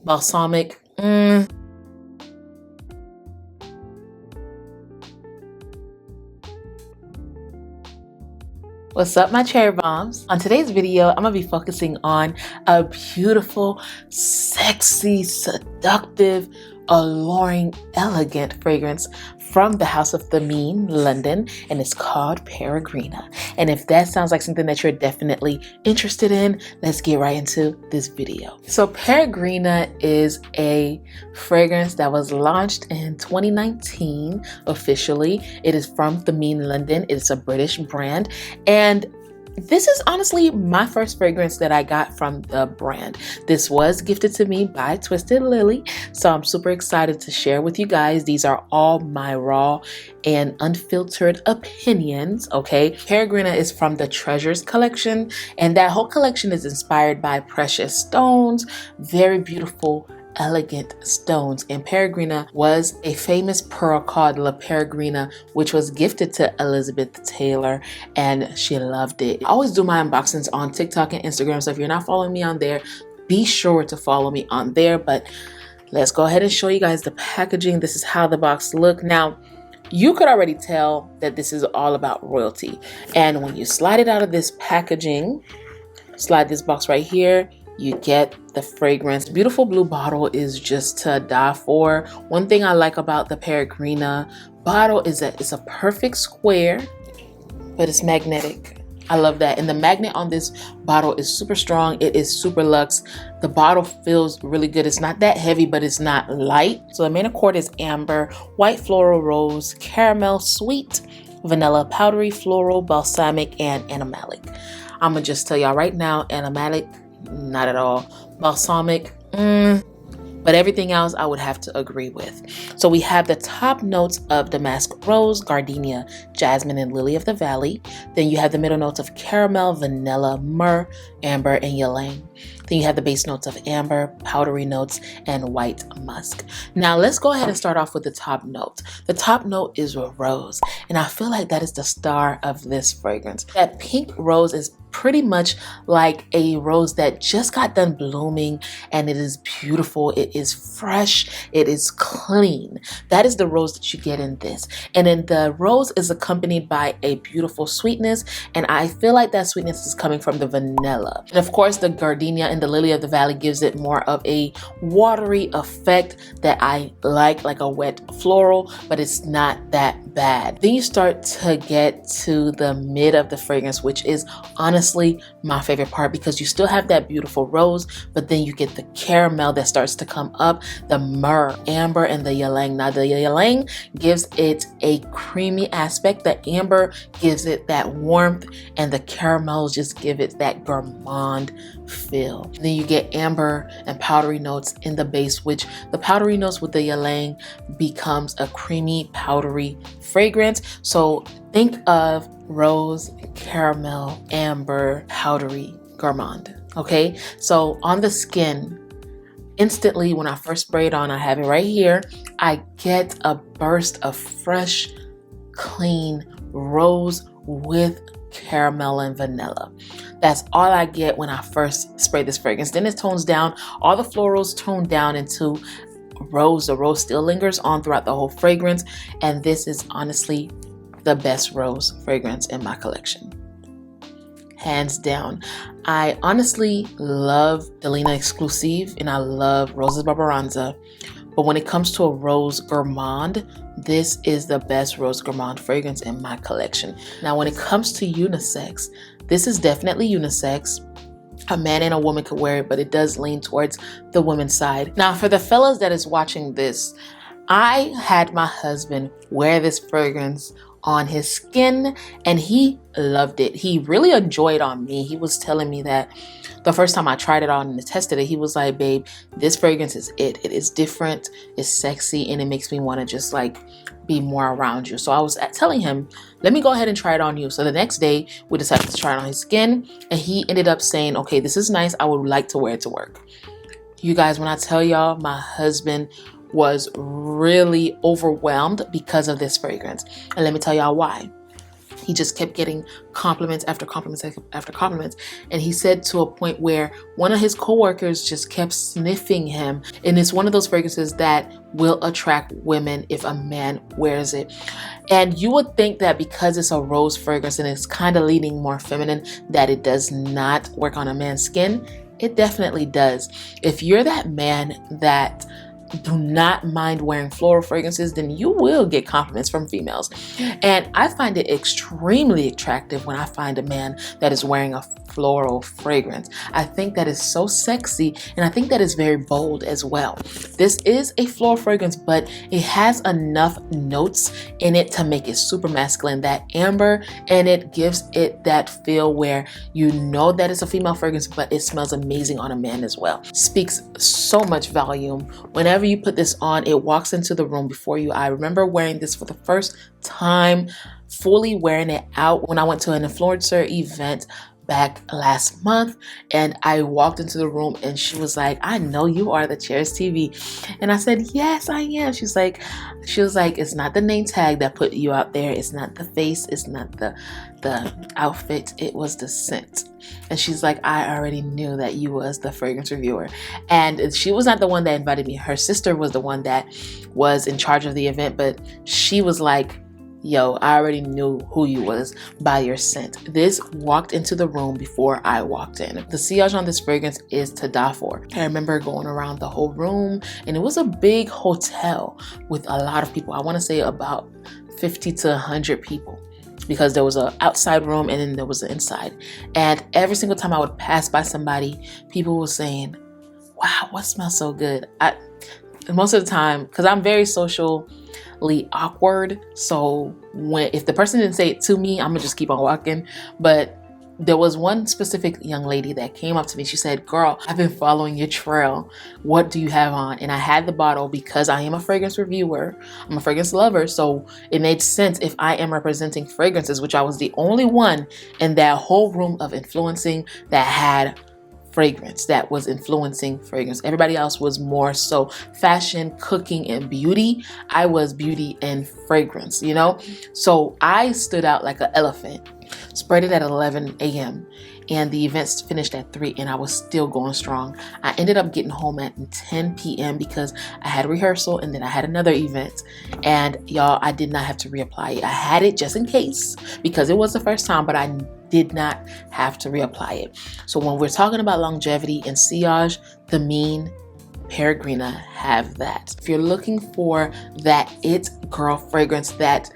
balsamic. What's up, my cherry bombs? On today's video, I'm gonna be focusing on a beautiful, sexy, seductive, alluring, elegant fragrance from the house of Thameen, London, and it's called Peregrina. And if that sounds like something that you're definitely interested in, let's get right into this video. So Peregrina is a fragrance that was launched in 2019 officially. It is from Thameen, London. It's a British brand, and this is honestly my first fragrance that I got from the brand. This was gifted to me by Twisted Lily, so I'm super excited to share with you guys. These are all my raw and unfiltered opinions, okay? Peregrina is from the Treasures collection, and that whole collection is inspired by precious stones, very beautiful, elegant stones. And Peregrina was a famous pearl called La Peregrina, which was gifted to Elizabeth Taylor, and she loved it. I always do my unboxings on TikTok and Instagram, so if you're not following me on there, be sure to follow me on there. But let's go ahead and show you guys the packaging. This is how the box looked. Now, you could already tell that this is all about royalty, and when you slide it out of this packaging, slide this box right here, you get the fragrance. Beautiful blue bottle is just to die for. One thing I like about the Peregrina bottle is that it's a perfect square, but it's magnetic. I love that. And the magnet on this bottle is super strong. It is super luxe. The bottle feels really good. It's not that heavy, but it's not light. So the main accord is amber, white floral rose, caramel, sweet, vanilla, powdery, floral, balsamic, and animalic. I'm gonna just tell y'all right now, animalic, not at all. Balsamic, but everything else I would have to agree with. So we have the top notes of damask rose, gardenia, jasmine, and lily of the valley. Then you have the middle notes of caramel, vanilla, myrrh, amber, and ylang. Then you have the base notes of amber, powdery notes, and white musk. Now let's go ahead and start off with the top note. The top note is rose, and I feel like that is the star of this fragrance. That pink rose is pretty much like a rose that just got done blooming, and it is beautiful, it is fresh, it is clean. That is the rose that you get in this. And then the rose is accompanied by a beautiful sweetness, and I feel like that sweetness is coming from the vanilla. And of course the gardenia and the lily of the valley gives it more of a watery effect that I like a wet floral, but it's not that bad. Then you start to get to the mid of the fragrance, which is honestly my favorite part, because you still have that beautiful rose, but then you get the caramel that starts to come up, the myrrh, amber, and the ylang. Now the ylang gives it a creamy aspect, the amber gives it that warmth, and the caramels just give it that gourmand feel. Then you get amber and powdery notes in the base, which the powdery notes with the ylang becomes a creamy powdery fragrance. So think of rose, caramel, amber, powdery, gourmand. Okay, so on the skin, instantly when I first spray it on, I have it right here, I get a burst of fresh, clean rose with caramel and vanilla. That's all I get when I first spray this fragrance. Then it tones down, all the florals tone down into rose. The rose still lingers on throughout the whole fragrance, and this is honestly the best rose fragrance in my collection, hands down. I honestly love Delina Exclusive and I love Roses Barbaranza, but when it comes to a rose gourmand, this is the best rose gourmand fragrance in my collection. Now when it comes to unisex, this is definitely unisex. A man and a woman could wear it, but it does lean towards the women's side. Now for the fellas that is watching this, I had my husband wear this fragrance on his skin and he loved it. He really enjoyed on me. He was telling me that the first time I tried it on and tested it, he was like, babe, this fragrance is it. It is different, it's sexy, and it makes me want to just like be more around you. So I was telling him, let me go ahead and try it on you. So the next day we decided to try it on his skin, and he ended up saying, okay, this is nice, I would like to wear it to work. You guys, when I tell y'all, my husband was really overwhelmed because of this fragrance. And let me tell y'all why. he just kept getting compliments after compliments after compliments. And he said to a point where one of his coworkers just kept sniffing him. And it's one of those fragrances that will attract women if a man wears it. And you would think that because it's a rose fragrance and it's kind of leaning more feminine, that it does not work on a man's skin. It definitely does. If you're that man that do not mind wearing floral fragrances, then you will get compliments from females. And I find it extremely attractive when I find a man that is wearing a floral fragrance. I think that is so sexy, and I think that is very bold as well. This is a floral fragrance, but it has enough notes in it to make it super masculine, that amber, and it gives it that feel where you know that it's a female fragrance, but it smells amazing on a man as well. Speaks so much volume. Whenever you put this on, it walks into the room before you. I remember wearing this for the first time, fully wearing it out when I went to an influencer event back last month, and I walked into the room and she was like, I know you are the CHERYSTV. And I said, yes, I am. She was like, it's not the name tag that put you out there. It's not the face. It's not the outfit. It was the scent. And she's like, I already knew that you was the fragrance reviewer. And she was not the one that invited me. Her sister was the one that was in charge of the event, but she was like, yo, I already knew who you was by your scent. This walked into the room before I walked in. The sillage on this fragrance is to die for. I remember going around the whole room, and it was a big hotel with a lot of people. I want to say about 50 to 100 people, because there was an outside room and then there was an inside. And every single time I would pass by somebody, people were saying, wow, what smells so good? Most of the time, because I'm very socially awkward, so if the person didn't say it to me, I'm gonna just keep on walking. But there was one specific young lady that came up to me. She said, girl, I've been following your trail. What do you have on? And I had the bottle because I am a fragrance reviewer. I'm a fragrance lover. So it made sense if I am representing fragrances, which I was the only one in that whole room of influencing that had fragrance, that was influencing fragrance. Everybody else was more so fashion, cooking, and beauty. I was beauty and fragrance, you know? So I stood out like an elephant. Spread it at 11 a.m. and the events finished at 3, and I was still going strong. I ended up getting home at 10 p.m. because I had rehearsal and then I had another event. And y'all, I did not have to reapply it. I had it just in case because it was the first time, but I did not have to reapply it. So when we're talking about longevity and sillage, Thameen, Peregrina have that. If you're looking for that it girl fragrance, that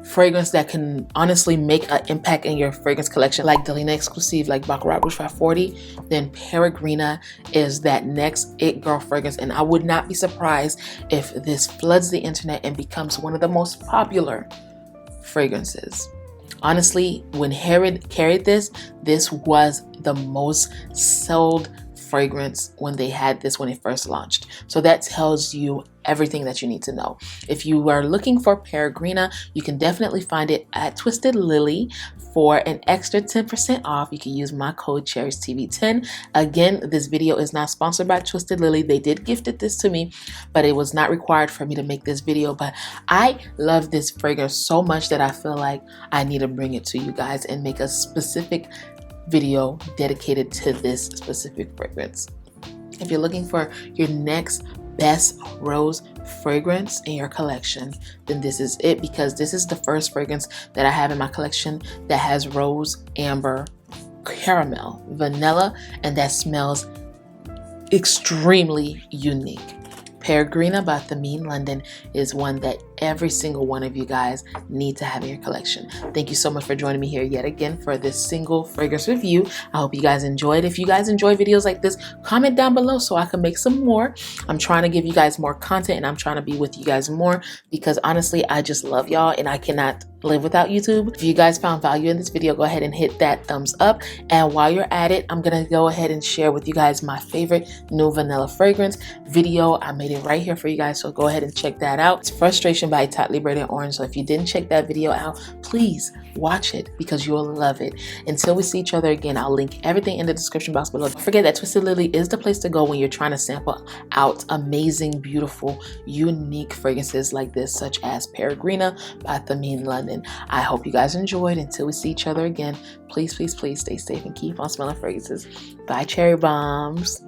fragrance that can honestly make an impact in your fragrance collection, like Delina Exclusive, like Baccarat Rouge 540, then Peregrina is that next it girl fragrance. And I would not be surprised if this floods the internet and becomes one of the most popular fragrances. Honestly, when Herod carried this was the most sold fragrance when they had this when it first launched. So that tells you everything that you need to know. If you are looking for Peregrina, you can definitely find it at Twisted Lily for an extra 10% off. You can use my code CHERYSTV10. Again, this video is not sponsored by Twisted Lily. They did gifted this to me, but it was not required for me to make this video. But I love this fragrance so much that I feel like I need to bring it to you guys and make a specific video dedicated to this specific fragrance. If you're looking for your next best rose fragrance in your collection, then this is it, because this is the first fragrance that I have in my collection that has rose, amber, caramel, vanilla, and that smells extremely unique. Peregrina by Thameen London is one that every single one of you guys need to have in your collection. Thank you so much for joining me here yet again for this single fragrance review. I hope you guys enjoyed. If you guys enjoy videos like this, comment down below so I can make some more. I'm trying to give you guys more content, and I'm trying to be with you guys more, because honestly, I just love y'all and I cannot live without YouTube. If you guys found value in this video, go ahead and hit that thumbs up. And while you're at it, I'm gonna go ahead and share with you guys my favorite new vanilla fragrance video. I made it right here for you guys, so go ahead and check that out. It's frustration, by Tightly Braided Orange. So if you didn't check that video out, please watch it because you'll love it. Until we see each other again, I'll link everything in the description box below. Don't forget that Twisted Lily is the place to go when you're trying to sample out amazing, beautiful, unique fragrances like this, such as Peregrina by Thameen London. I hope you guys enjoyed. Until we see each other again, please, please, please stay safe and keep on smelling fragrances. Bye, cherry bombs.